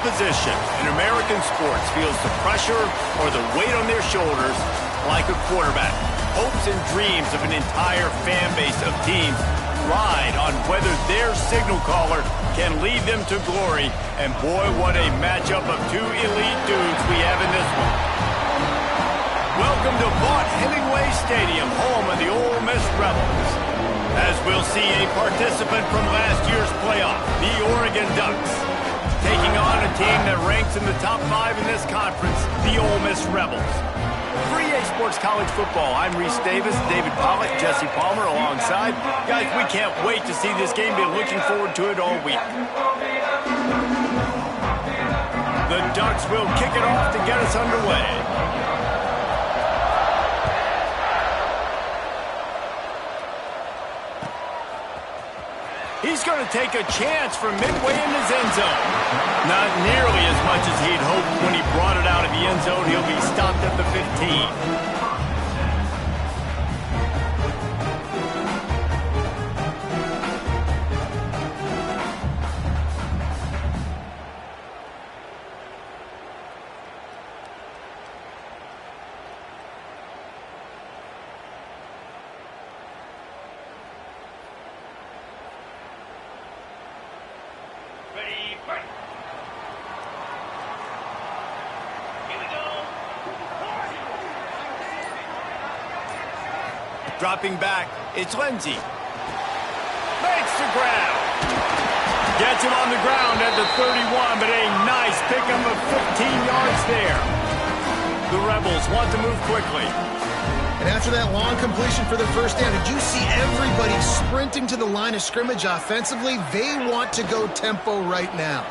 position in American sports feels the pressure or the weight on their shoulders like a quarterback. Hopes and dreams of an entire fan base of teams ride on whether their signal caller can lead them to glory. And boy, what a matchup of two elite dudes we have in this one. Welcome to Vaught-Hemingway Stadium, home of the Ole Miss Rebels. As we'll see a participant from last year's playoff, the Oregon Ducks, taking on a team that ranks in the top 5 in this conference, the Ole Miss Rebels. For EA Sports College Football, I'm Reese Davis, David Pollack, Jesse Palmer alongside. Guys, we can't wait to see this game. Been looking forward to it all week. The Ducks will kick it off to get us underway. He's going to take a chance from midway in his end zone. Not nearly as much as he'd hoped when he brought it out of the end zone. He'll be stopped at the 15. Dropping back, it's Lindsey. Makes the ground. Gets him on the ground at the 31, but a nice pickup of 15 yards there. The Rebels want to move quickly. And after that long completion for their first down, did you see everybody sprinting to the line of scrimmage offensively? They want to go tempo right now.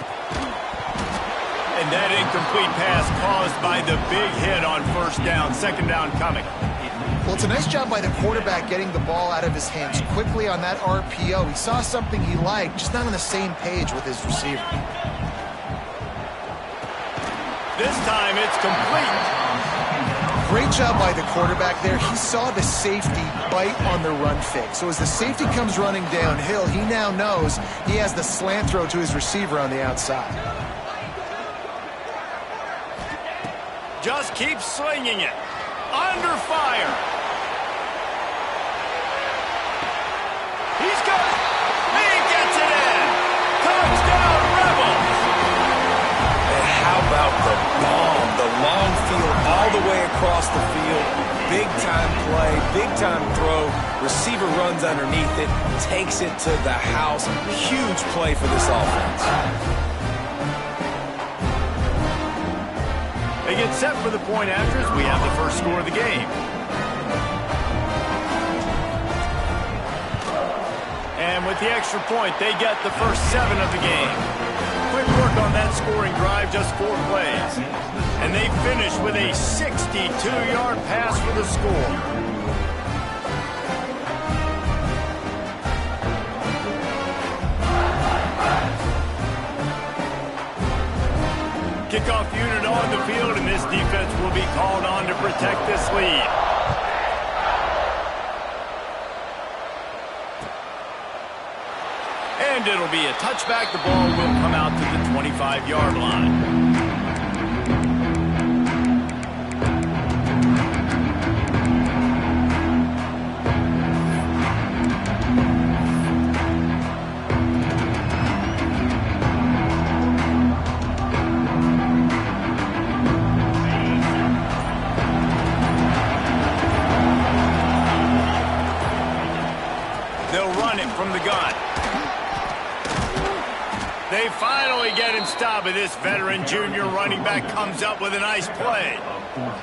And that incomplete pass caused by the big hit on first down, second down coming. Well, it's a nice job by the quarterback getting the ball out of his hands quickly on that RPO. He saw something he liked, just not on the same page with his receiver. This time it's complete. Great job by the quarterback there. He saw the safety bite on the run fake. So as the safety comes running downhill, he now knows he has the slant throw to his receiver on the outside. Just keep slinging it. Under fire. He's got it. He gets it in. Touchdown, Rebels. And how about the bomb? The long field all the way across the field. Big-time play, big-time throw. Receiver runs underneath it, takes it to the house. Huge play for this offense. They get set for the point after as we have the first score of the game. And with the extra point, they get the first 7 of the game. Quick work on that scoring drive, just 4 plays. And they finish with a 62-yard pass for the score. Kickoff unit on the field, and this defense will be called on to protect this lead. And it'll be a touchback. The ball will come out to the 25-yard line. From the gun. They finally get him stopped, but this veteran junior running back comes up with a nice play.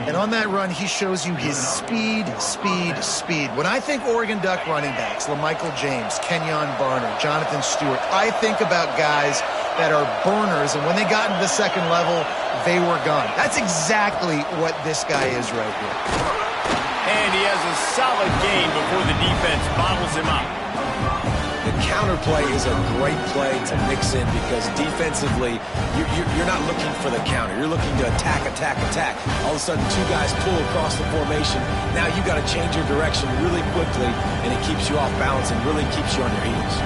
And on that run, he shows you his speed, speed, speed. When I think Oregon Duck running backs, LaMichael James, Kenyon Barner, Jonathan Stewart, I think about guys that are burners, and when they got into the second level, they were gone. That's exactly what this guy is right here. And he has a solid gain before the defense bottles him up. The counter play is a great play to mix in because defensively, you're not looking for the counter. You're looking to attack, attack, attack. All of a sudden, 2 guys pull across the formation. Now you got to change your direction really quickly, and it keeps you off balance and really keeps you on your heels.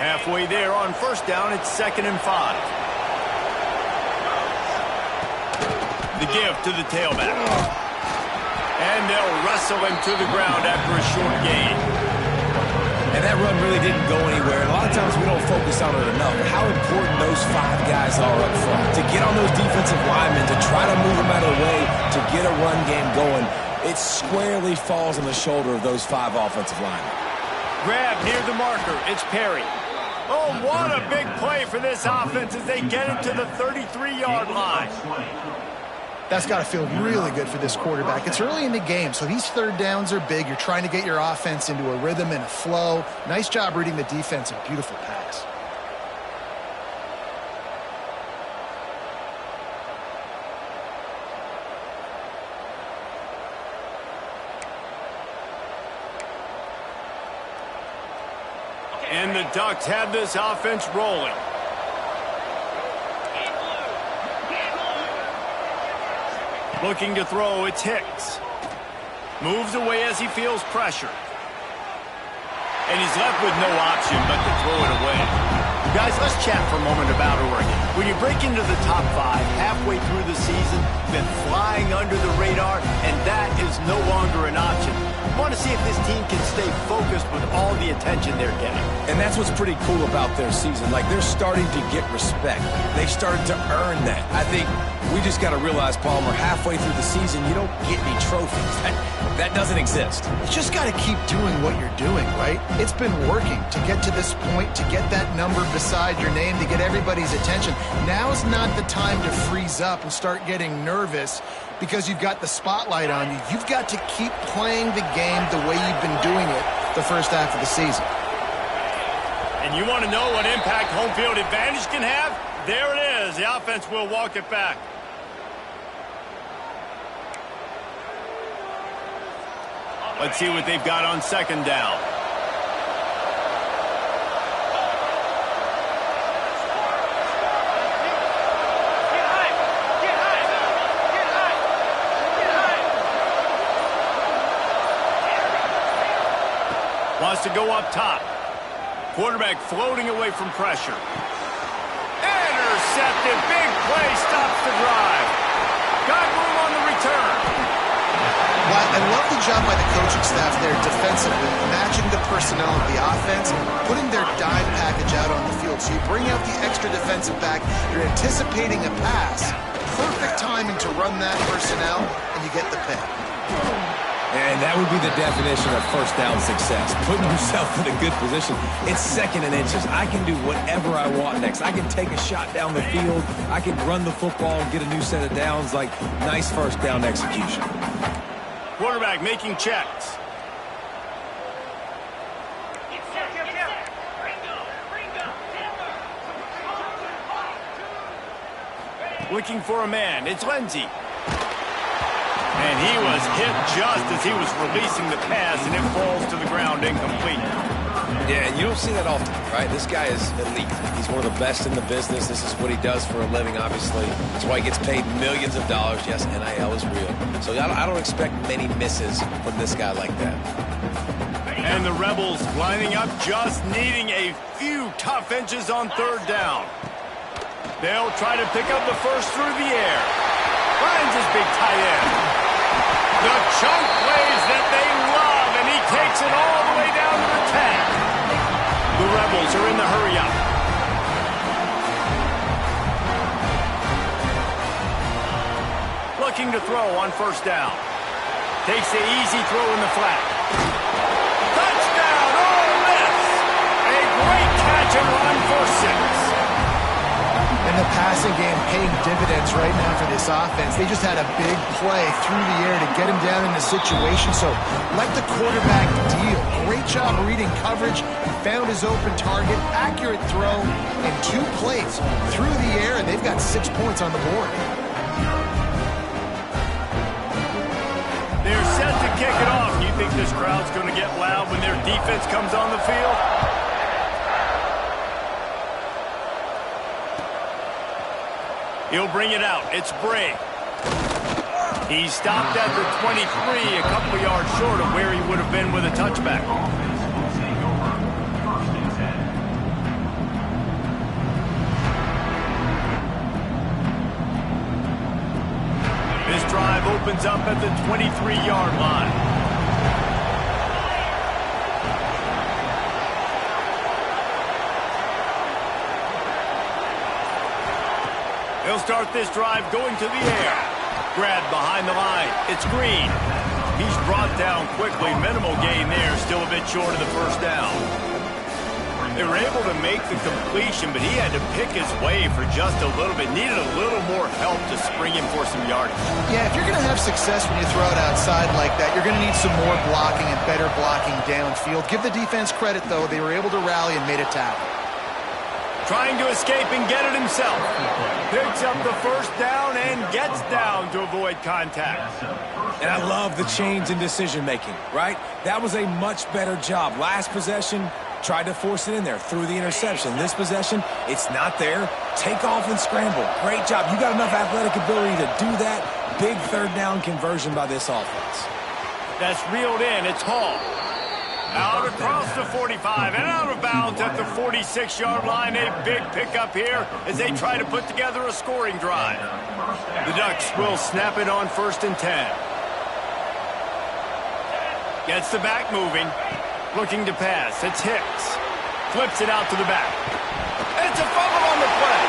Halfway there on first down, it's 2nd and 5. The give to the tailback. And they'll wrestle him to the ground after a short gain. And that run really didn't go anywhere. A lot of times we don't focus on it enough. How important those 5 guys are up front. To get on those defensive linemen, to try to move them out of the way, to get a run game going, it squarely falls on the shoulder of those 5 offensive linemen. Grab near the marker. It's Perry. Oh, what a big play for this offense as they get it to the 33-yard line. That's got to feel really good for this quarterback. It's early in the game, so these third downs are big. You're trying to get your offense into a rhythm and a flow. Nice job reading the defense. A beautiful pass. And the Ducks have this offense rolling. Looking to throw, it's Hicks. Moves away as he feels pressure. And he's left with no option but to throw it away. Guys, let's chat for a moment about Oregon. When you break into the top 5 halfway through the season, been flying under the radar, and that is no longer an option. I want to see if this team can stay focused with all the attention they're getting. And that's what's pretty cool about their season. Like, they're starting to get respect. They started to earn that. I think we just got to realize, Palmer, halfway through the season, you don't get any trophies. That doesn't exist. You just got to keep doing what you're doing, right? It's been working to get to this point, to get that number beside your name, to get everybody's attention. Now's not the time to freeze up and start getting nervous because you've got the spotlight on you. You've got to keep playing the game the way you've been doing it the first half of the season. And you want to know what impact home field advantage can have? There it is. The offense will walk it back. Let's see what they've got on 2nd down. Wants to go up top. Quarterback floating away from pressure. Intercepted. Big play. Stops the drive. Got room on the return. Well, I love the job by the coaching staff there defensively, matching the personnel of the offense, putting their dime package out on the field. So you bring out the extra defensive back. You're anticipating a pass. Perfect timing to run that personnel, and you get the pick. And that would be the definition of first down success. Putting yourself in a good position. It's 2nd and inches. I can do whatever I want next. I can take a shot down the field. I can run the football and get a new set of downs. Like, nice first down execution. Quarterback making checks. Looking for a man. It's Lindsey. And he was hit just as he was releasing the pass, and it falls to the ground incomplete. Yeah, and you don't see that often, right? This guy is elite. He's one of the best in the business. This is what he does for a living, obviously. That's why he gets paid millions of dollars. Yes, NIL is real. So I don't expect many misses from this guy like that. And the Rebels lining up, just needing a few tough inches on 3rd down. They'll try to pick up the first through the air. Finds his big tight end. The chunk plays that they love, and he takes it all the way down to the 10. The Rebels are in the hurry-up. Looking to throw on 1st down. Takes the easy throw in the flat. Touchdown, Ole Miss! A great catch and run for 6. And the passing game paying dividends right now for this offense. They just had a big play through the air to get him down in the situation. So let the quarterback deal. Great job reading coverage. He found his open target, accurate throw, and 2 plays through the air, and they've got 6 points on the board. They're set to kick it off. Do you think this crowd's going to get loud when their defense comes on the field? He'll bring it out. It's Bray. He stopped at the 23, a couple of yards short of where he would have been with a touchback. opens up at the 23-yard line. He'll start this drive going to the air. Grabbed behind the line. It's Green. He's brought down quickly. Minimal gain there. Still a bit short of the first down. They were able to make the completion, but he had to pick his way for just a little bit. Needed a little more help to spring him for some yardage. Yeah, if you're going to have success when you throw it outside like that, you're going to need some more blocking and better blocking downfield. Give the defense credit, though. They were able to rally and made a tackle. Trying to escape and get it himself. Picks up the first down and gets down to avoid contact. And I love the change in decision-making, right? That was a much better job. Last possession, tried to force it in there, threw the interception. This possession, it's not there. Take off and scramble. Great job. You got enough athletic ability to do that. Big third down conversion by this offense. That's reeled in. It's Hall. Out across the 45 and out of bounds at the 46-yard line. A big pickup here as they try to put together a scoring drive. The Ducks will snap it on 1st and 10. Gets the back moving. Looking to pass. It's Hicks. Flips it out to the back. It's a fumble on the play.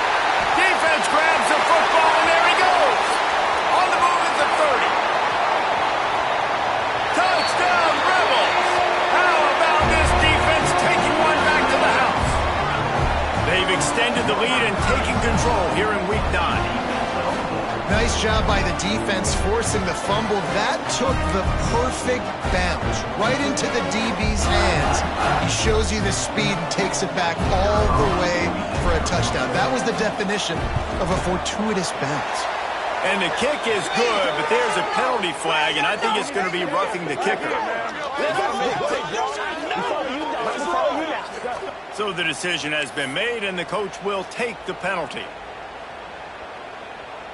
Defense grabs the football, and there he goes. On the move at the 30. Touchdown, Rebels. How about this defense taking one back to the house? They've extended the lead and taken control here in Week 9. Nice job by the defense forcing the fumble. That took the perfect bounce right into the DB's hands. He shows you the speed and takes it back all the way for a touchdown. That was the definition of a fortuitous bounce. And the kick is good, but there's a penalty flag, and I think it's going to be roughing the kicker. So the decision has been made, and the coach will take the penalty.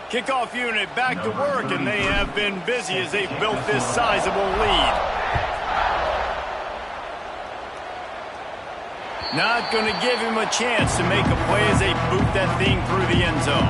Kickoff unit back to work, and they have been busy as they've built this sizable lead. Not going to give him a chance to make a play as they boot that thing through the end zone.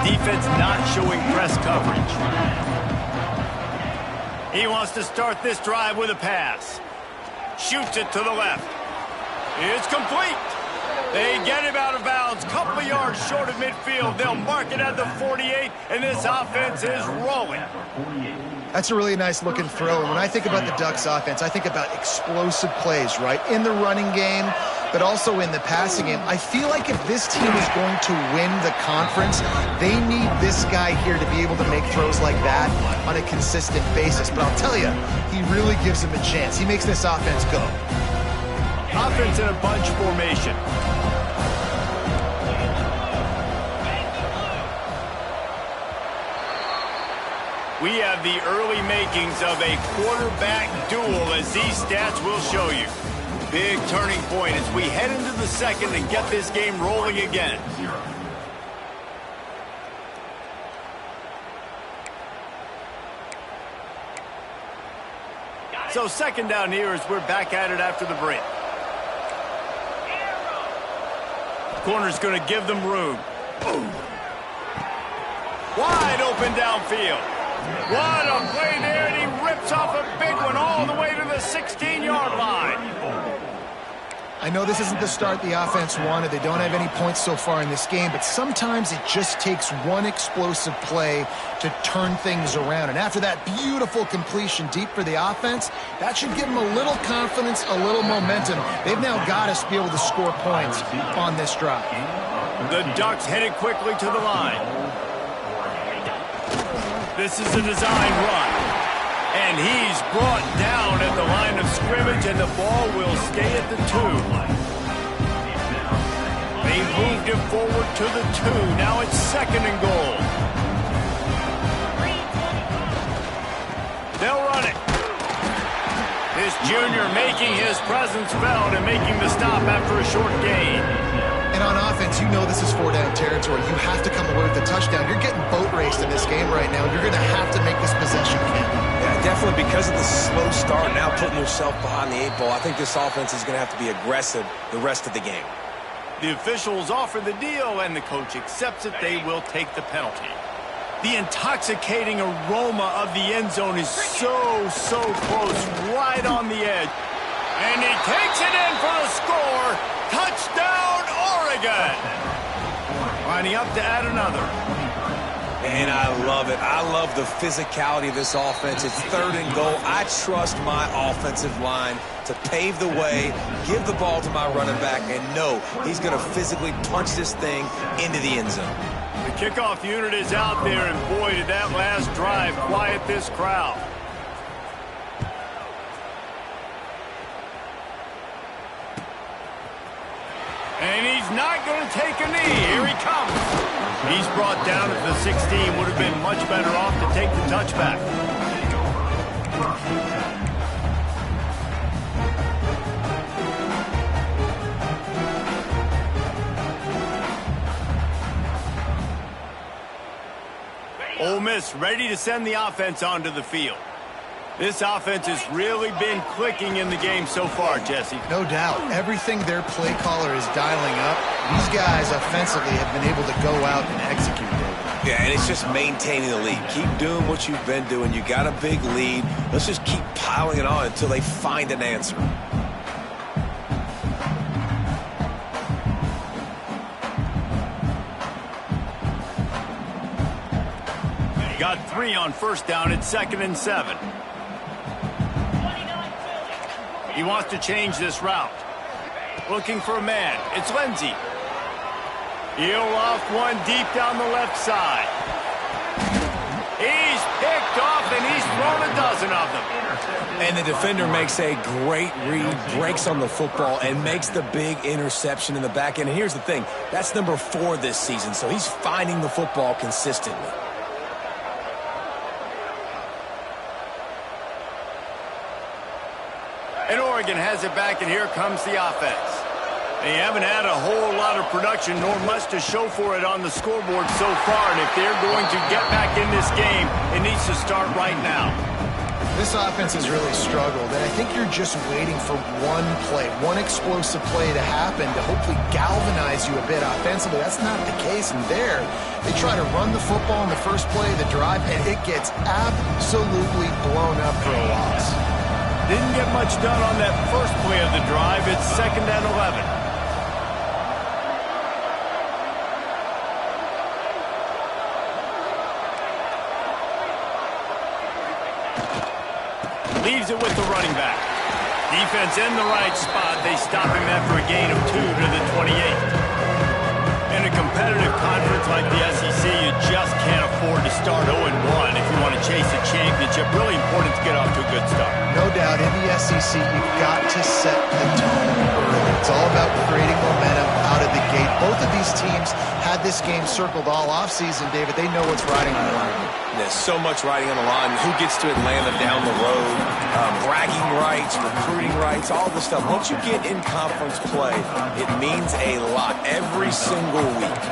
Defense not showing press coverage. He wants to start this drive with a pass. Shoots it to the left. It's complete. They get him out of bounds. Couple yards short of midfield. They'll mark it at the 48, and this offense is rolling. That's a really nice looking throw. And when I think about the Ducks offense, I think about explosive plays, right? In the running game, but also in the passing game. I feel like if this team is going to win the conference, they need this guy here to be able to make throws like that on a consistent basis. But I'll tell you, he really gives them a chance. He makes this offense go. Offense in a bunch formation. We have the early makings of a quarterback duel, as these stats will show you. Big turning point as we head into the second and get this game rolling again. So second down here as we're back at it after the break. Corner's going to give them room. Wide open downfield. What a play there, and he rips off a big one all the way to the 16-yard line. I know this isn't the start the offense wanted. They don't have any points so far in this game, but sometimes it just takes one explosive play to turn things around. And after that beautiful completion deep for the offense, that should give them a little confidence, a little momentum. They've now got us to be able to score points on this drive. The Ducks headed quickly to the line. This is a design run. And he's brought down at the line of scrimmage, and the ball will stay at the 2. They moved it forward to the 2. Now it's second and goal. They'll run it. This Jr. making his presence felt and making the stop after a short gain. And on offense, you know this is four-down territory. You have to come away with the touchdown. You're getting boat raced in this game right now. You're going to have to make this possession count. Yeah, definitely because of the slow start, now putting yourself behind the 8-ball. I think this offense is going to have to be aggressive the rest of the game. The officials offer the deal, and the coach accepts it. They will take the penalty. The intoxicating aroma of the end zone is so close, right on the edge. And he takes it in for the score. Touchdown, Oregon. Lining up to add another. And I love it. I love the physicality of this offense. It's 3rd and goal. I trust my offensive line to pave the way, give the ball to my running back, and know he's going to physically punch this thing into the end zone. The kickoff unit is out there, and boy, did that last drive quiet this crowd. And he's not going to take a knee. Here he comes. He's brought down at the 16. Would have been much better off to take the touchback. Ole Miss ready to send the offense onto the field. This offense has really been clicking in the game so far, Jesse. No doubt. Everything their play caller is dialing up, these guys offensively have been able to go out and execute it. Yeah, and it's just maintaining the lead. Keep doing what you've been doing. You got a big lead. Let's just keep piling it on until they find an answer. Got 3 on first down. It's 2nd and 7. He wants to change this route. Looking for a man. It's Lindsey. He'll off one deep down the left side. He's picked off, and he's thrown a dozen of them. And the defender makes a great read, breaks on the football, and makes the big interception in the back end. And here's the thing. That's number 4 this season, so he's finding the football consistently. And Oregon has it back, and here comes the offense. They haven't had a whole lot of production, nor much to show for it on the scoreboard so far. And if they're going to get back in this game, it needs to start right now. This offense has really struggled, and I think you're just waiting for one play, one explosive play to happen to hopefully galvanize you a bit offensively. That's not the case, and there, they try to run the football in the first play of the drive, and it gets absolutely blown up for a loss. Didn't get much done on that first play of the drive. It's 2nd and 11. Leaves it with the running back. Defense in the right spot. They stop him after a gain of 2 to the 28. In a competitive conference like the SEC, you just can't afford to start 0-1 if you want to chase a championship. Really important to get off to a good start. No doubt, in the SEC, you've got to set the tone early. It's all about creating momentum out of the gate. Both of these teams had this game circled all offseason, David. They know what's riding on the line. There's so much riding on the line. Who gets to Atlanta down the road? Bragging rights, recruiting rights, all this stuff. Once you get in conference play, it means a lot every single week.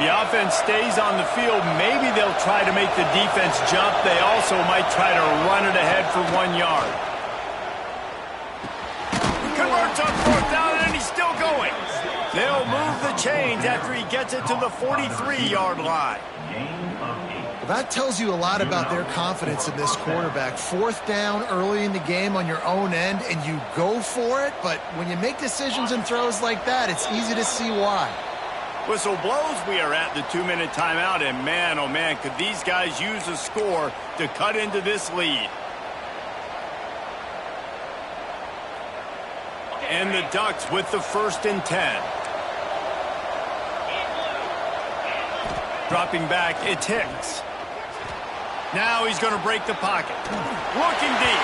The offense stays on the field. Maybe they'll try to make the defense jump. They also might try to run it ahead for 1 yard. Converts on 4th down, and he's still going. They'll move the chains after he gets it to the 43-yard line. That tells you a lot about their confidence in this quarterback. 4th down early in the game on your own end, and you go for it. But when you make decisions and throws like that, it's easy to see why. Whistle blows. We are at the 2-minute timeout, and man, oh man, could these guys use a score to cut into this lead. And the Ducks with the 1st and 10. Dropping back, it's Hicks. Now he's going to break the pocket. Looking deep.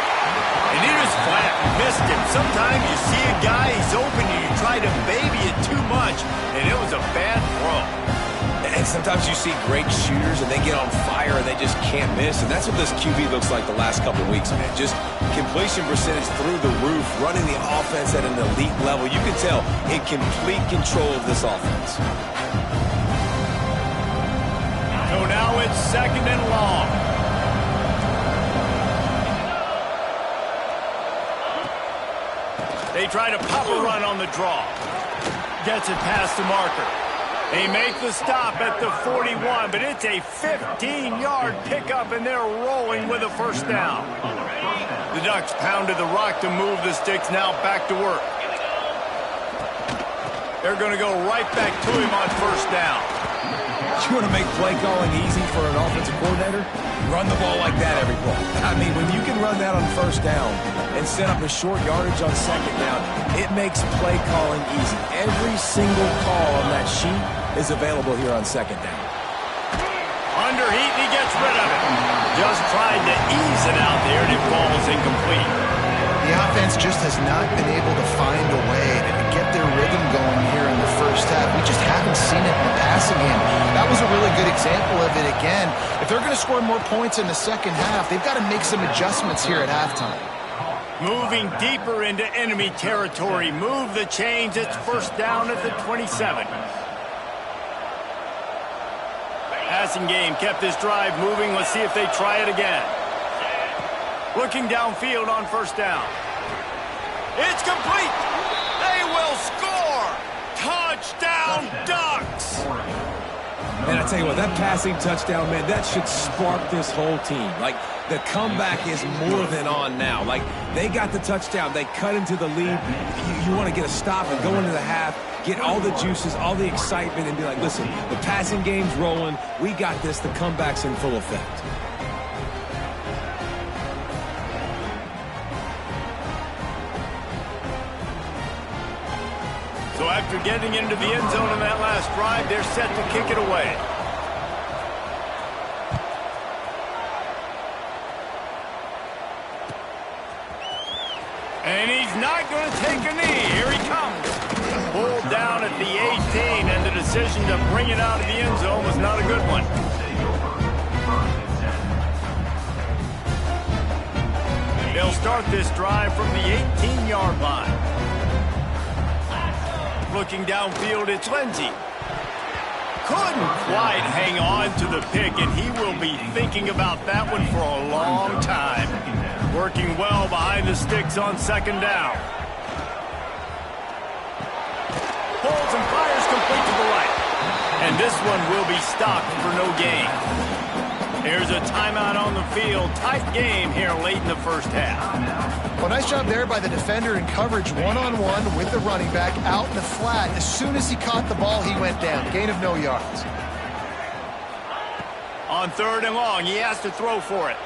And he was flat. Missed him. Sometimes you see a guy, he's open, and you try to baby it too much, and it was a bad throw. And sometimes you see great shooters and they get on fire and they just can't miss. And that's what this QB looks like the last couple of weeks, man. Just completion percentage through the roof, running the offense at an elite level. You can tell in complete control of this offense. So now it's 2nd and long. They try to pop a run on the draw. Gets it past the marker. They make the stop at the 41, but it's a 15-yard pickup, and they're rolling with a first down. The Ducks pounded the rock to move the sticks, now back to work. They're going to go right back to him on first down. You want to make play calling easy for an offensive coordinator? Run the ball like that every play. I mean, when you can run that on first down and set up a short yardage on second down, it makes play calling easy. Every single call on that sheet is available here on second down. Under heat, and he gets rid of it. Just tried to ease it out there, and it falls incomplete. The offense just has not been able to find a way to get their rhythm going here in the first half. We just haven't seen it in the passing game. That was a really good example of it again. If they're going to score more points in the second half, they've got to make some adjustments here at halftime. Moving deeper into enemy territory. Move the chains. It's first down at the 27. Passing game kept this drive moving. Let's see if they try it again. Looking downfield on first down. It's complete. They will score. Touchdown, Ducks. Man, I tell you what, that passing touchdown, man, that should spark this whole team. Like, the comeback is more than on now. Like, they got the touchdown. They cut into the lead. You want to get a stop and go into the half, get all the juices, all the excitement, and be like, listen, the passing game's rolling. We got this. The comeback's in full effect. So after getting into the end zone in that last drive, they're set to kick it away. And he's not going to take a knee. Here he comes. Pulled down at the 18, and the decision to bring it out of the end zone was not a good one. They'll start this drive from the 18-yard line. Looking downfield, it's Lindsey. Couldn't quite hang on to the pick, and he will be thinking about that one for a long time. Working well behind the sticks on second down. Pulls and fires complete to the right. And this one will be stopped for no gain. There's a timeout on the field. Tight game here late in the first half. Well, nice job there by the defender in coverage one-on-one with the running back out in the flat. As soon as he caught the ball, he went down. Gain of no yards. On third and long, he has to throw for it.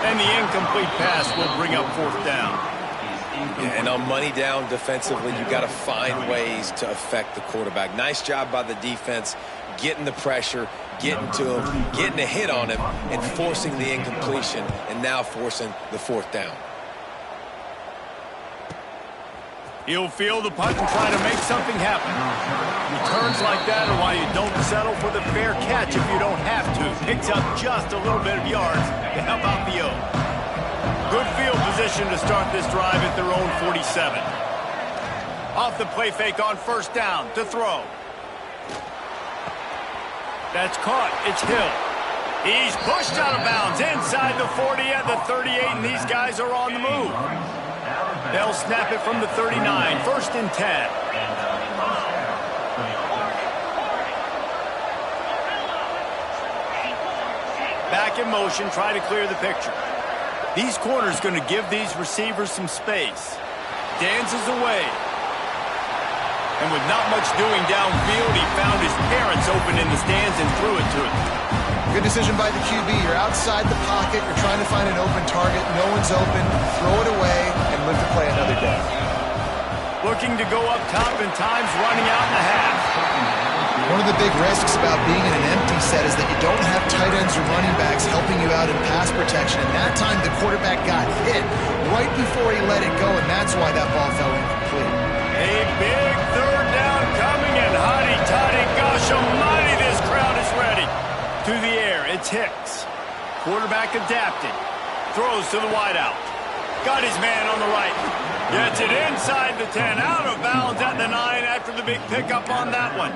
And the incomplete pass will bring up fourth down. Yeah, and on money down defensively, you got to find ways to affect the quarterback. Nice job by the defense, getting the pressure, getting to him, getting a hit on him, and forcing the incompletion, and now forcing the fourth down. He'll field the punt and try to make something happen. Returns like that are why you don't settle for the fair catch if you don't have to. Picks up just a little bit of yards to help out the O. Good field position to start this drive at their own 47. Off the play fake on first down to throw. That's caught. It's Hill. He's pushed out of bounds inside the 40 at the 38, and these guys are on the move. They'll snap it from the 39, first and 10. Back in motion, try to clear the picture. These corners going to give these receivers some space. Dances away. And with not much doing downfield, he found his parents open in the stands and threw it to him. Good decision by the QB. You're outside the pocket. You're trying to find an open target. No one's open. Throw it away and live to play another day. Looking to go up top, and time's running out in the half. One of the big risks about being in an empty set is that you don't have tight ends or running backs helping you out in pass protection. And that time, the quarterback got hit right before he let it go, and that's why that ball fell incomplete. A big third down coming, and Hotty Toddy got Almighty, this crowd is ready. To the air, it's Hicks. Quarterback adapted. Throws to the wideout. Got his man on the right. Gets it inside the 10. Out of bounds at the 9 after the big pickup on that one.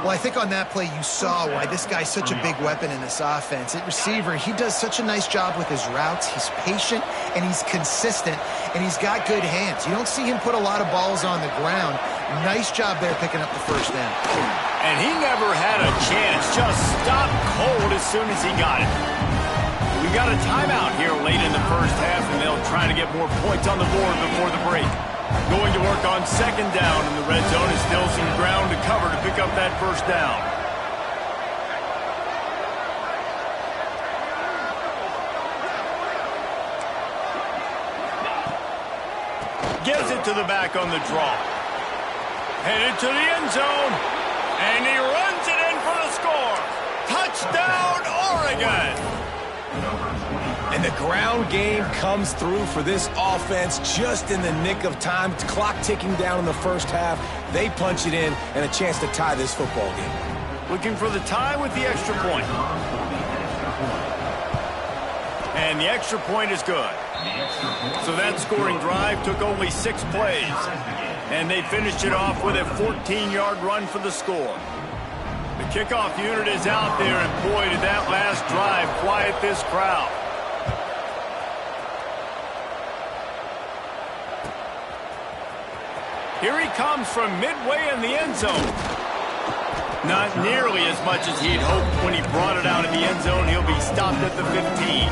Well, I think on that play you saw why this guy's such a big weapon in this offense. At receiver, he does such a nice job with his routes. He's patient, and he's consistent, and he's got good hands. You don't see him put a lot of balls on the ground. Nice job there picking up the first down. And he never had a chance. Just stopped cold as soon as he got it. We got a timeout here late in the first half, and they'll try to get more points on the board before the break. Going to work on second down in the red zone is still some ground to cover to pick up that first down. Gives it to the back on the draw. Headed to the end zone. And he runs it in for the score. Touchdown, Oregon! And the ground game comes through for this offense just in the nick of time. Clock ticking down in the first half. They punch it in and a chance to tie this football game. Looking for the tie with the extra point. And the extra point is good. So that scoring drive took only 6 plays. And they finished it off with a 14-yard run for the score. The kickoff unit is out there, and boy, did that last drive quiet this crowd. Here he comes from midway in the end zone. Not nearly as much as he'd hoped when he brought it out of the end zone. He'll be stopped at the 15.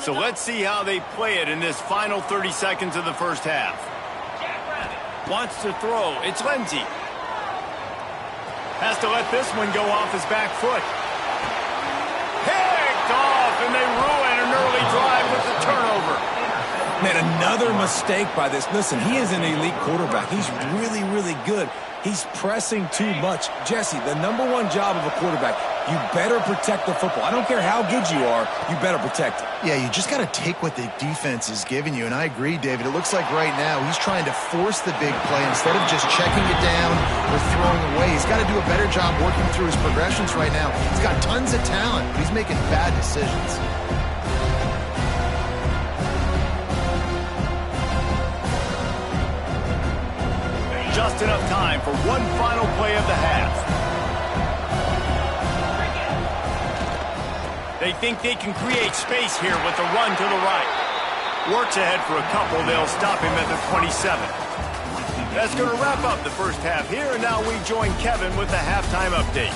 So let's see how they play it in this final 30 seconds of the first half. Wants to throw. It's Lindsey. Has to let this one go off his back foot. Picked off, and they ruin an early drive with the turnover. Man, another mistake by this. Listen, he is an elite quarterback. He's really, really good. He's pressing too much. Jesse, the #1 job of a quarterback, you better protect the football. I don't care how good you are, you better protect it. Yeah, you just got to take what the defense is giving you, and I agree, David. It looks like right now he's trying to force the big play instead of just checking it down or throwing away. He's got to do a better job working through his progressions right now. He's got tons of talent, but he's making bad decisions. Just enough time for one final play of the half. They think they can create space here with the run to the right. Works ahead for a couple. They'll stop him at the 27. That's going to wrap up the first half here, and now we join Kevin with the halftime update.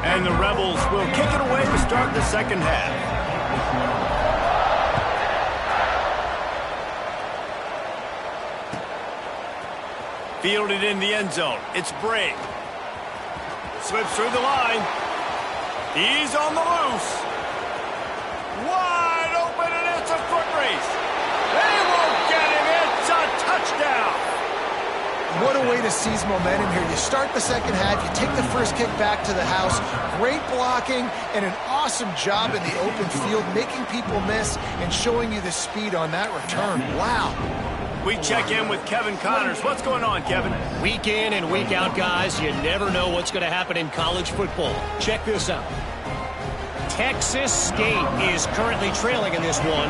And the Rebels will kick it away to start the second half. Fielded in the end zone. It's Bray. Slips through the line. He's on the loose. Wide open, and it's a foot race. They won't get him. It's a touchdown. What a way to seize momentum here. You start the second half, you take the first kick back to the house. Great blocking and an awesome job in the open field, making people miss and showing you the speed on that return. Wow. We check in with Kevin Connors. What's going on, Kevin? Week in and week out, guys, you never know what's going to happen in college football. Check this out. Texas State is currently trailing in this one,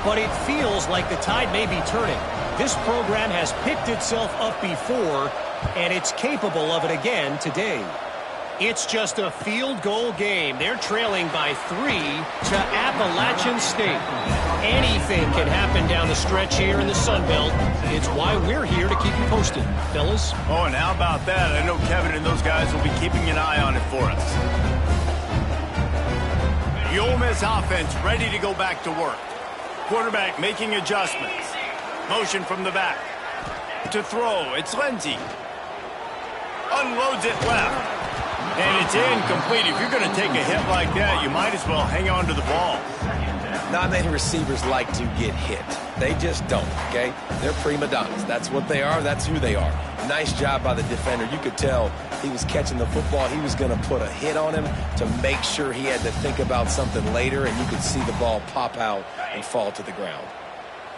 but it feels like the tide may be turning. This program has picked itself up before, and it's capable of it again today. It's just a field goal game. They're trailing by 3 to Appalachian State. Anything can happen down the stretch here in the Sun Belt. It's why we're here to keep you posted, fellas. Oh, and how about that? I know Kevin and those guys will be keeping an eye on it for us. The Ole Miss offense ready to go back to work. Quarterback making adjustments. Motion from the back. To throw, it's Lindsey. Unloads it left. And it's incomplete. If you're going to take a hit like that, you might as well hang on to the ball. Not many receivers like to get hit. They just don't, okay? They're prima donnas. That's what they are. That's who they are. Nice job by the defender. You could tell he was catching the football. He was going to put a hit on him to make sure he had to think about something later, and you could see the ball pop out and fall to the ground.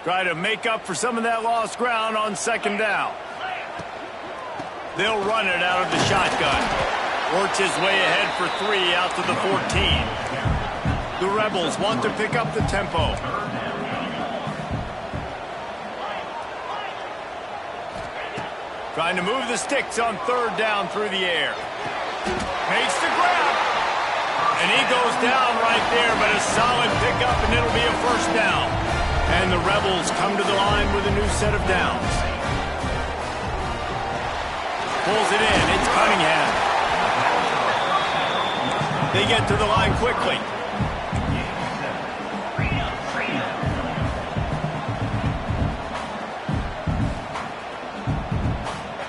Try to make up for some of that lost ground on second down. They'll run it out of the shotgun. Works his way ahead for 3 out to the 14. The Rebels want to pick up the tempo. Trying to move the sticks on third down through the air. Makes the grab. And he goes down right there, but a solid pickup, and it'll be a first down. And the Rebels come to the line with a new set of downs. Pulls it in. It's Cunningham. They get to the line quickly.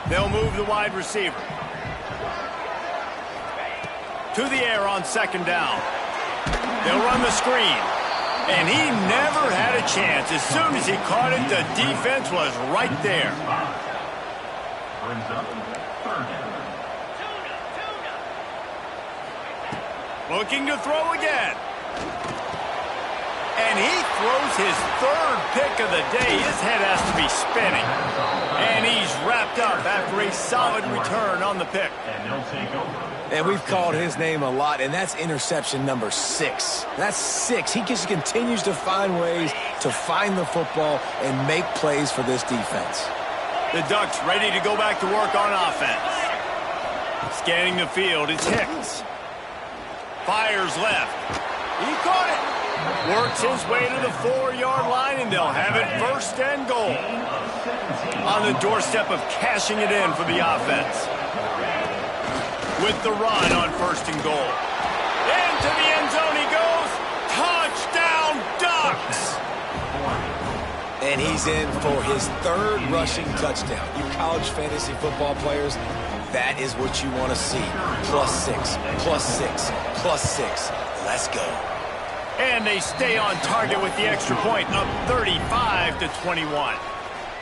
They'll move the wide receiver. To the air on second down. They'll run the screen. And he never had a chance. As soon as he caught it, the defense was right there. Looking to throw again. And he throws his third pick of the day. His head has to be spinning. And he's wrapped up after a solid return on the pick. And we've called his name a lot, and that's interception number 6. That's 6. He just continues to find ways to find the football and make plays for this defense. The Ducks ready to go back to work on offense. Scanning the field, it's Hicks. Fires left. He caught it. Works his way to the 4-yard line, and they'll have it first and goal. On the doorstep of cashing it in for the offense. With the run on first and goal. Into the end zone he goes. Touchdown, Ducks! And he's in for his 3rd rushing touchdown. You college fantasy football players, that is what you want to see. +6, +6, +6. Let's go. And they stay on target with the extra point, up 35-21.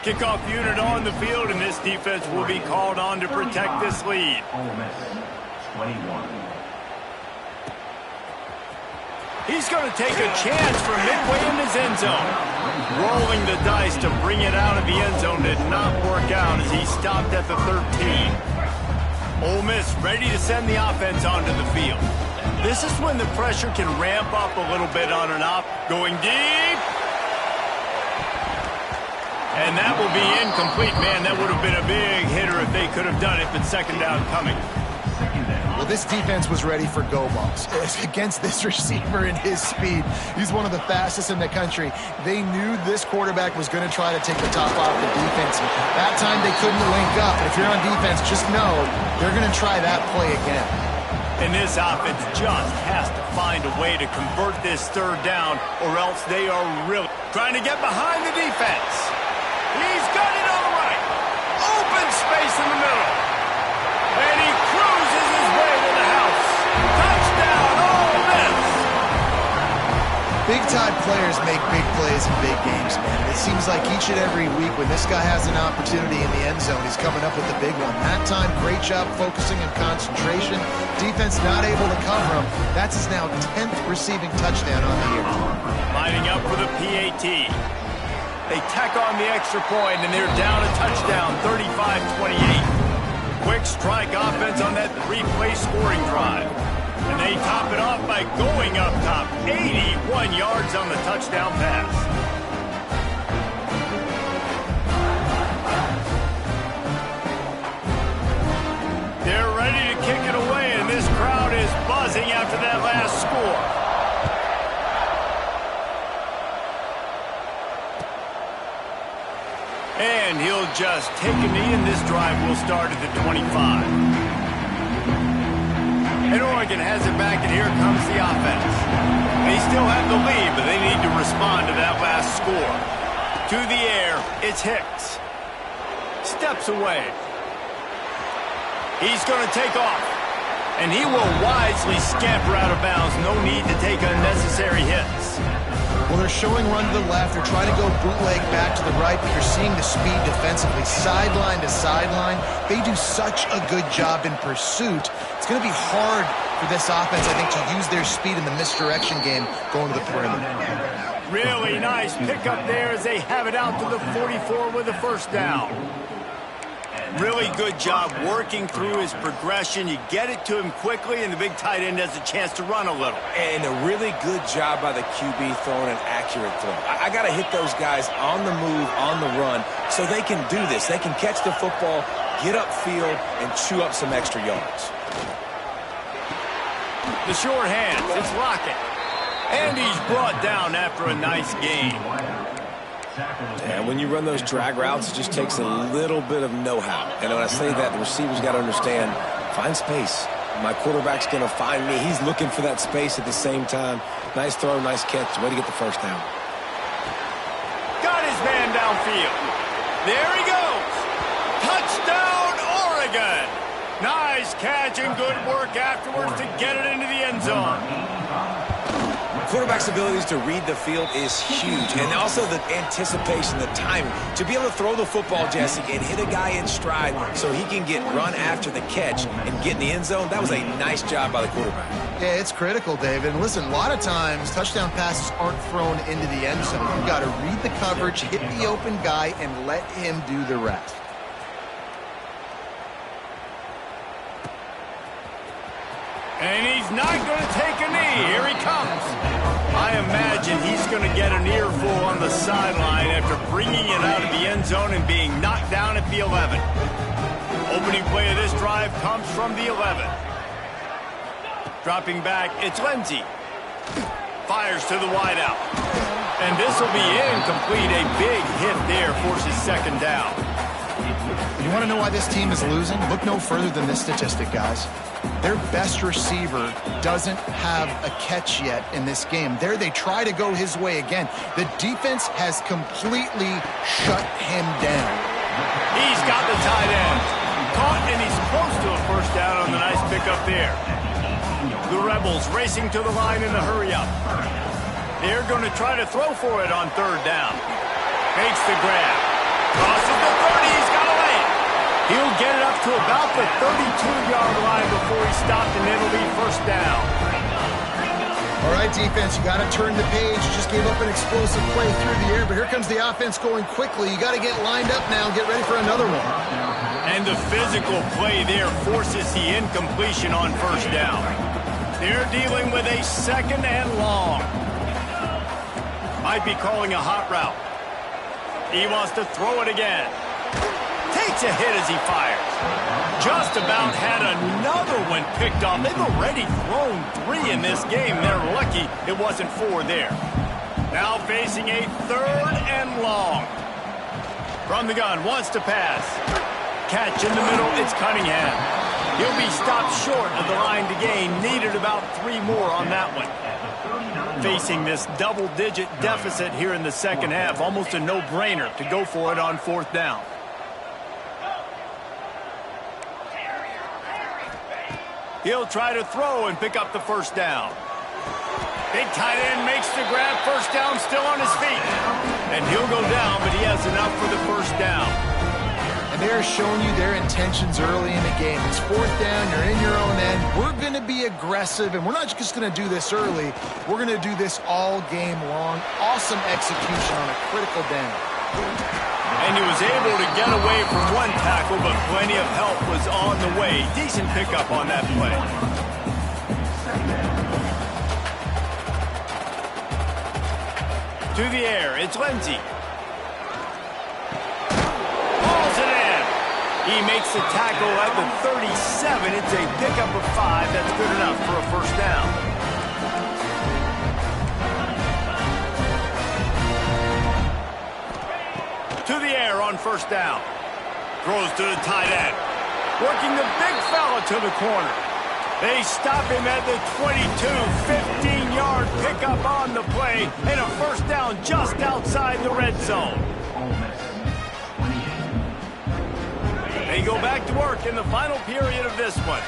Kickoff unit on the field, and this defense will be called on to protect this lead. He's going to take a chance from midway in his end zone. Rolling the dice to bring it out of the end zone did not work out as he stopped at the 13. Ole Miss ready to send the offense onto the field. This is when the pressure can ramp up a little bit on an op. Going deep. And that will be incomplete. Man, that would have been a big hitter if they could have done it, but second down coming. Well, this defense was ready for go balls. Against this receiver and his speed, he's one of the fastest in the country. They knew this quarterback was going to try to take the top off the defense. That time they couldn't link up. If you're on defense, just know they're going to try that play again. And this offense just has to find a way to convert this third down, or else they are really trying to get behind the defense. He's got it on the right. Open space in the middle. And he cruises his way to the house. Touchdown, Ole Miss. Big-time players make big plays in big games, man. And it seems like each and every week when this guy has an opportunity in the end zone, he's coming up with a big one. That time, great job focusing and concentration. Defense not able to cover him. That's his now 10th receiving touchdown on the year. Lining up for the PAT. They tack on the extra point, and they're down a touchdown, 35-28. Quick strike offense on that 3-play scoring drive. And they top it off by going up top, 81 yards on the touchdown pass. They're ready to kick it away, and this crowd is buzzing after that last score. And he'll just take a knee, and this drive will start at the 25. And Oregon has it back, and here comes the offense. They still have the lead, but they need to respond to that last score. To the air, it's Hicks. Steps away. He's going to take off. And he will wisely scamper out of bounds. No need to take unnecessary hits. Well, they're showing run to the left. They're trying to go bootleg back to the right, but you're seeing the speed defensively, sideline to sideline. They do such a good job in pursuit. It's going to be hard for this offense, I think, to use their speed in the misdirection game going to the perimeter. Really nice pickup there as they have it out to the 44 with a first down. Really good job working through his progression. You get it to him quickly, and the big tight end has a chance to run a little. And a really good job by the QB throwing an accurate throw. I got to hit those guys on the move, on the run, so they can do this. They can catch the football, get upfield, and chew up some extra yards. The short hands, it's Lockett. And he's brought down after a nice gain. And when you run those drag routes, it just takes a little bit of know-how. And when I say that, the receiver's got to understand, find space. My quarterback's going to find me. He's looking for that space at the same time. Nice throw, nice catch. Way to get the first down. Got his man downfield. There he goes. Touchdown, Oregon. Nice catch and good work afterwards to get it into the end zone. Quarterback's abilities to read the field is huge, and also the anticipation, the timing. To be able to throw the football, Jesse, and hit a guy in stride so he can get run after the catch and get in the end zone, that was a nice job by the quarterback. Yeah, it's critical, David. And listen, a lot of times touchdown passes aren't thrown into the end zone. You've got to read the coverage, hit the open guy, and let him do the rest. And he's not going to take a knee. Here he comes. I imagine he's going to get an earful on the sideline after bringing it out of the end zone and being knocked down at the 11. Opening play of this drive comes from the 11. Dropping back, it's Lindsey. Fires to the wideout. And this will be incomplete. A big hit there forces second down. You want to know why this team is losing? Look no further than this statistic, guys. Their best receiver doesn't have a catch yet in this game. There they try to go his way again. The defense has completely shut him down. He's got the tight end. Caught, and he's close to a first down on the nice pickup there. The Rebels racing to the line in the hurry-up. They're going to try to throw for it on third down. Makes the grab. Crosses the 30. He's got to lay it. He'll get it up to about the 32-yard line before he stopped, and it'll be first down. All right, defense, you got to turn the page. You just gave up an explosive play through the air, but here comes the offense going quickly. You got to get lined up now and get ready for another one. And the physical play there forces the incompletion on first down. They're dealing with a second and long. Might be calling a hot route. He wants to throw it again. Takes a hit as he fires. Just about had another one picked off. They've already thrown 3 in this game. They're lucky it wasn't 4 there. Now facing a third and long. From the gun, wants to pass. Catch in the middle, it's Cunningham. He'll be stopped short of the line to gain. Needed about 3 more on that one. Facing this double-digit deficit here in the second half. Almost a no-brainer to go for it on fourth down. He'll try to throw and pick up the first down. Big tight end makes the grab. First down, still on his feet. And he'll go down, but he has enough for the first down. And they're showing you their intentions early in the game. It's fourth down. You're in your own end. We're going to be aggressive, and we're not just going to do this early. We're going to do this all game long. Awesome execution on a critical down. And he was able to get away from one tackle, but plenty of help was on the way. Decent pickup on that play. To the air, it's Lindsey. Balls it in. He makes the tackle at the 37. It's a pickup of 5. That's good enough for a first down. To the air on first down. Throws to the tight end. Working the big fella to the corner. They stop him at the 22. 15-yard pickup on the play. And a first down just outside the red zone. They go back to work in the final period of this one.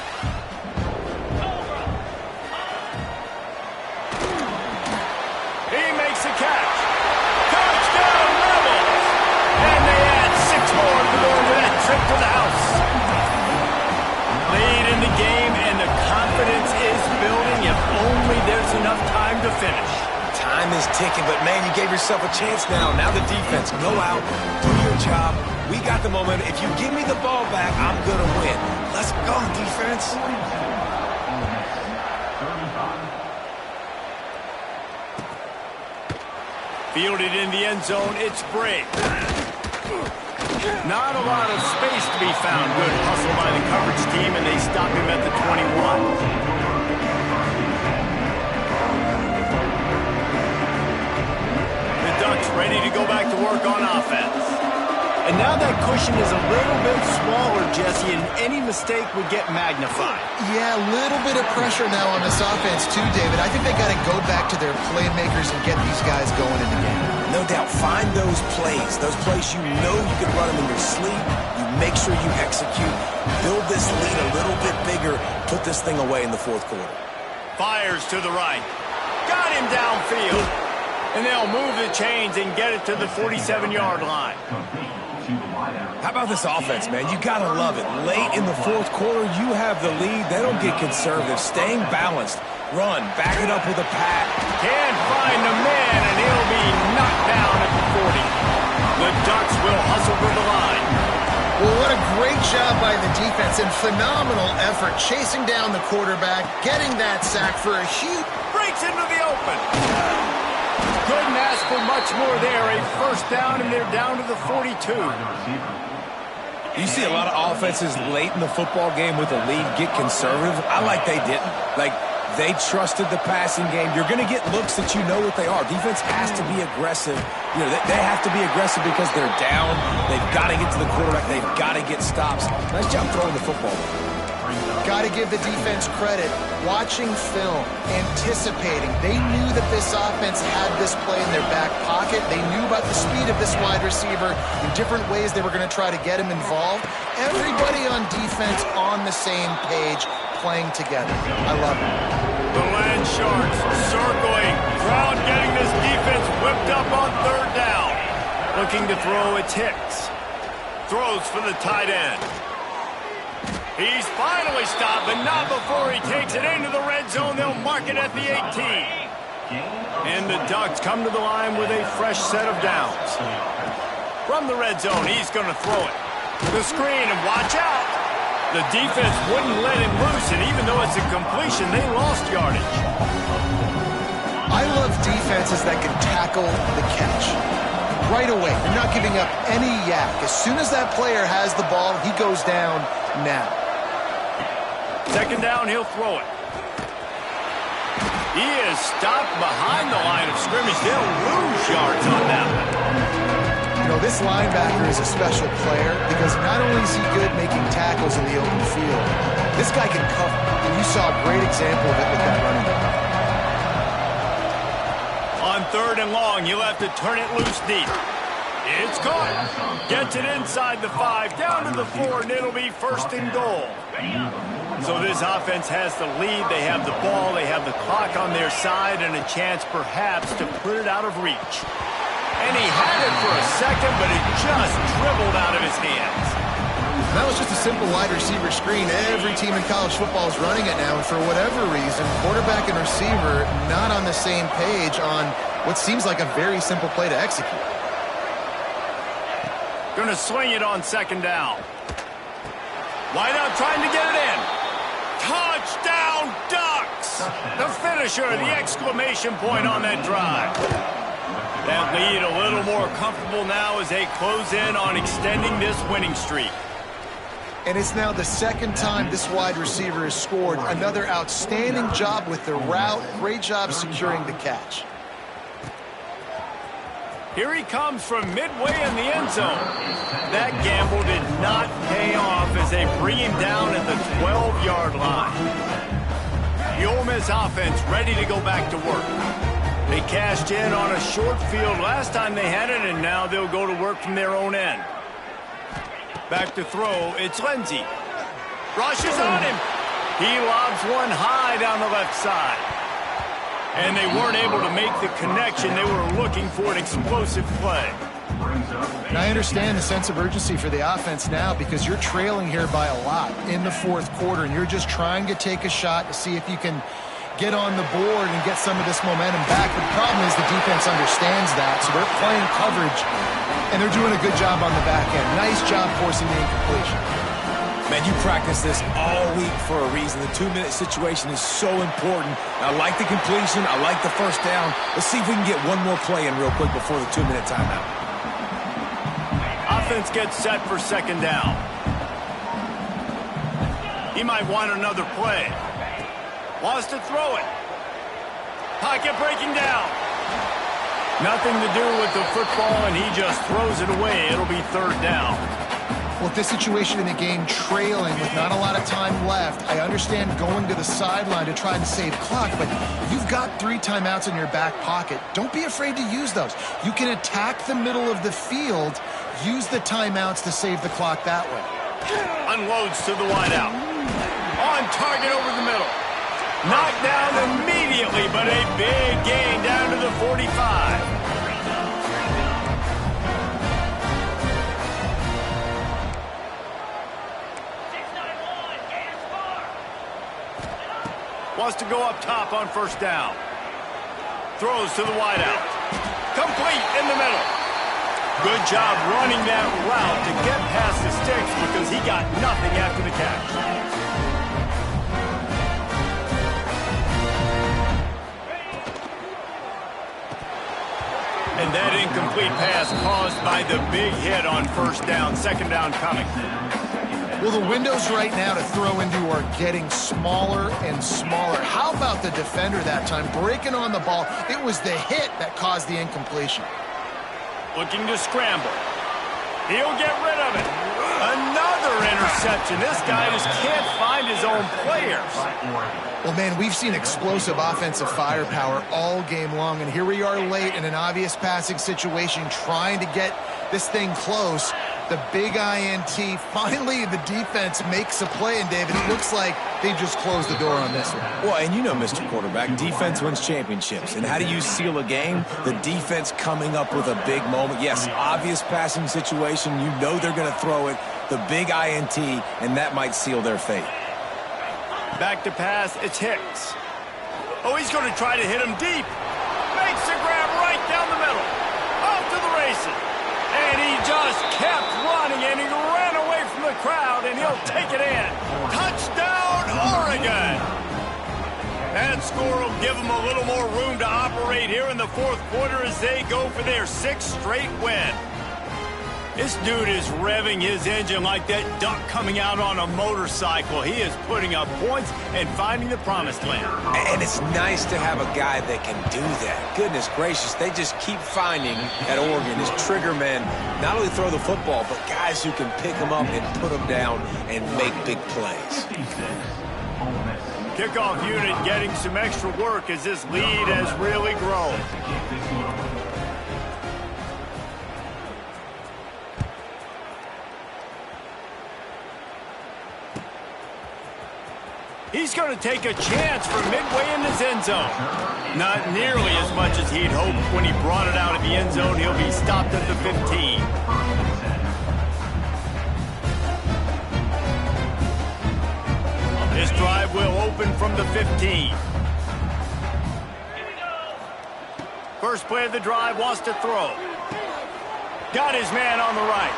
trip to the house. Late in the game, and the confidence is building if only there's enough time to finish. Time is ticking, but man, you gave yourself a chance now. Now the defense, go out, do your job. We got the momentum. If you give me the ball back, I'm going to win. Let's go, defense. Fielded in the end zone, it's Brate. Not a lot of space to be found. Good hustle by the coverage team, and they stop him at the 21. Ready to go back to work on offense. And now that cushion is a little bit smaller, Jesse, and any mistake would get magnified. Yeah, a little bit of pressure now on this offense too, David. I think they got to go back to their playmakers and get these guys going in the game. No doubt. Find those plays you know you can run them in your sleep. You make sure you execute. Build this lead a little bit bigger. Put this thing away in the fourth quarter. Fires to the right. Got him downfield. And they'll move the chains and get it to the 47-yard line. How about this offense, man? You got to love it. Late in the fourth quarter, you have the lead. They don't get conservative. Staying balanced. Run. Back it up with a pat. Can't find the man, and he'll be knocked down at the 40. The Ducks will hustle for the line. Well, what a great job by the defense and phenomenal effort chasing down the quarterback, getting that sack for a huge... Breaks into the open. Couldn't ask for much more there. A first down, and they're down to the 42. You see a lot of offenses late in the football game with a lead get conservative. I like they didn't. Like, they trusted the passing game. You're going to get looks that you know what they are. Defense has to be aggressive. You know, they have to be aggressive because they're down. They've got to get to the quarterback. They've got to get stops. Nice job throwing the football. Got to give the defense credit. Watching film, anticipating. They knew that this offense had this play in their back pocket. They knew about the speed of this wide receiver. In different ways, they were going to try to get him involved. Everybody on defense on the same page, playing together. I love it. The Land Sharks circling. Crowd getting this defense whipped up on third down. Looking to throw, it's Hicks. Throws for the tight end. He's finally stopped, but not before he takes it into the red zone. They'll mark it at the 18. And the Ducks come to the line with a fresh set of downs. From the red zone, he's going to throw it. The screen, and watch out. The defense wouldn't let him loose, and even though it's a completion, they lost yardage. I love defenses that can tackle the catch. Right away, you're not giving up any yak. As soon as that player has the ball, he goes down now. Second down, he'll throw it. He is stopped behind the line of scrimmage. They'll lose yards on that one. You know, this linebacker is a special player because not only is he good making tackles in the open field, this guy can cover. And you saw a great example of it with that running back. On third and long, you'll have to turn it loose deep. It's caught. Gets it inside the 5, down to the 4, and it'll be first and goal. So this offense has the lead. They have the ball. They have the clock on their side and a chance perhaps to put it out of reach. And he had it for a second, but it just dribbled out of his hands. That was just a simple wide receiver screen. Every team in college football is running it now, and for whatever reason, quarterback and receiver not on the same page on what seems like a very simple play to execute. Going to swing it on second down. Wideout trying to get it in. Touchdown, Ducks! The finisher, the exclamation point on that drive. That lead a little more comfortable now as they close in on extending this winning streak. And it's now the second time this wide receiver has scored. Another outstanding job with the route. Great job securing the catch. Here he comes from midway in the end zone. That gamble did not pay off as they bring him down at the 12-yard line. The Ole Miss offense ready to go back to work. They cashed in on a short field last time they had it, and now they'll go to work from their own end. Back to throw, it's Lindsey. Rushes on him. He lobs one high down the left side. And they weren't able to make the connection. They were looking for an explosive play. And I understand the sense of urgency for the offense now because you're trailing here by a lot in the fourth quarter, and you're just trying to take a shot to see if you can get on the board and get some of this momentum back. But the problem is the defense understands that, so they're playing coverage, and they're doing a good job on the back end. Nice job forcing the incompletion. Man, you practice this all week for a reason. The 2-minute situation is so important. I like the completion. I like the first down. Let's see if we can get one more play in real quick before the 2-minute timeout. Offense gets set for second down. He might want another play. Wants to throw it. Pocket breaking down. Nothing to do with the football, and he just throws it away. It'll be third down. Well, this situation in the game, trailing with not a lot of time left, I understand going to the sideline to try and save clock, but you've got 3 timeouts in your back pocket. Don't be afraid to use those. You can attack the middle of the field, use the timeouts to save the clock that way. Unloads to the wideout. On target over the middle. Knocked down immediately, but a big gain down to the 45. Wants to go up top on first down. Throws to the wideout. Complete in the middle. Good job running that route to get past the sticks because he got nothing after the catch. And that incomplete pass caused by the big hit on first down. Second down coming. Well, the windows right now to throw into are getting smaller and smaller. How about the defender that time breaking on the ball? It was the hit that caused the incompletion. Looking to scramble. He'll get rid of it. Another interception. This guy just can't find his own players. Well, man, we've seen explosive offensive firepower all game long, and here we are late in an obvious passing situation trying to get this thing close. The big INT. Finally, the defense makes a play, and David, it looks like they just closed the door on this one. Well, and you know, Mr. Quarterback, defense wins championships. And how do you seal a game? The defense coming up with a big moment. Yes, obvious passing situation. You know they're going to throw it. The big INT, and that might seal their fate. Back to pass, it's Hicks. Oh, he's going to try to hit him deep. Makes the grab right down the middle. Off to the races. And he just kept running, and he ran away from the crowd, and he'll take it in. Touchdown, Oregon! That score will give them a little more room to operate here in the fourth quarter as they go for their 6th straight win. This dude is revving his engine like that duck coming out on a motorcycle. He is putting up points and finding the promised land. And it's nice to have a guy that can do that. Goodness gracious, they just keep finding at Oregon as trigger men, not only throw the football, but guys who can pick them up and put them down and make big plays. Kickoff unit getting some extra work as this lead has really grown. He's going to take a chance from midway in his end zone. Not nearly as much as he'd hoped when he brought it out of the end zone. He'll be stopped at the 15. This drive will open from the 15. First play of the drive, wants to throw. Got his man on the right.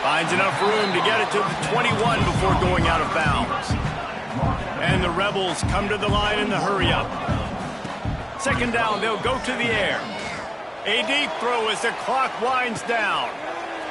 Finds enough room to get it to the 21 before going out of bounds. And the Rebels come to the line in the hurry-up. Second down, they'll go to the air. A deep throw as the clock winds down.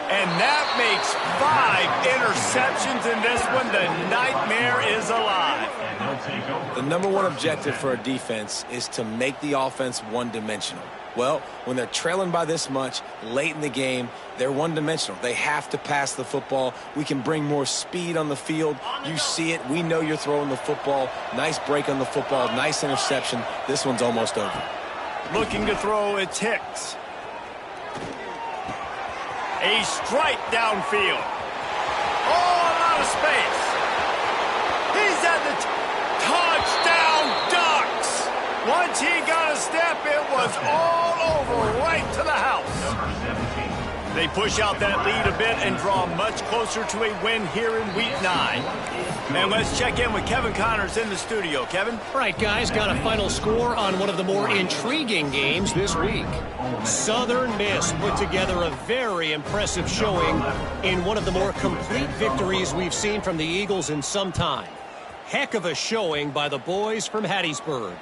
And that makes 5 interceptions in this one. The nightmare is alive. The number one objective for a defense is to make the offense one-dimensional. Well, when they're trailing by this much, late in the game, they're one-dimensional. They have to pass the football. We can bring more speed on the field. You see it. We know you're throwing the football. Nice break on the football. Nice interception. This one's almost over. Looking to throw, it's Hicks. A strike downfield. Oh, a lot of space. He's at the touchdown Ducks. Once he got a step, it was all over right to the house. They push out that lead a bit and draw much closer to a win here in Week 9. And let's check in with Kevin Connors in the studio. Kevin? All right, guys, got a final score on one of the more intriguing games this week. Southern Miss put together a very impressive showing in one of the more complete victories we've seen from the Eagles in some time. Heck of a showing by the boys from Hattiesburg.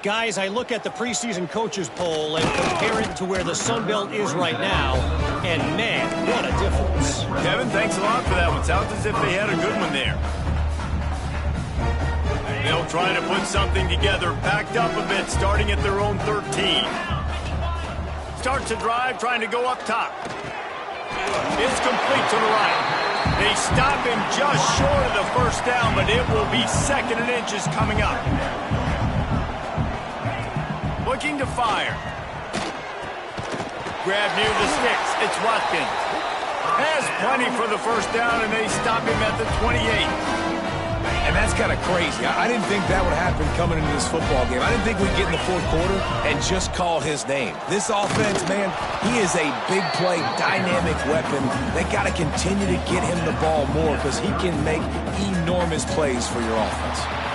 Guys, I look at the preseason coaches poll and compare it to where the Sun Belt is right now, and man, what a difference. Kevin, thanks a lot for that one. Sounds as if they had a good one there. They'll try to put something together, backed up a bit, starting at their own 13. Starts a drive, trying to go up top. It's complete to the right. They stop him just short of the first down, but it will be 2nd and inches coming up. Looking to fire. Grab near the sticks. It's Watkins. Has plenty for the first down, and they stop him at the 28. And that's kind of crazy. I didn't think that would happen coming into this football game. I didn't think we'd get in the fourth quarter and just call his name. This offense, man, he is a big play, dynamic weapon. They got to continue to get him the ball more because he can make enormous plays for your offense.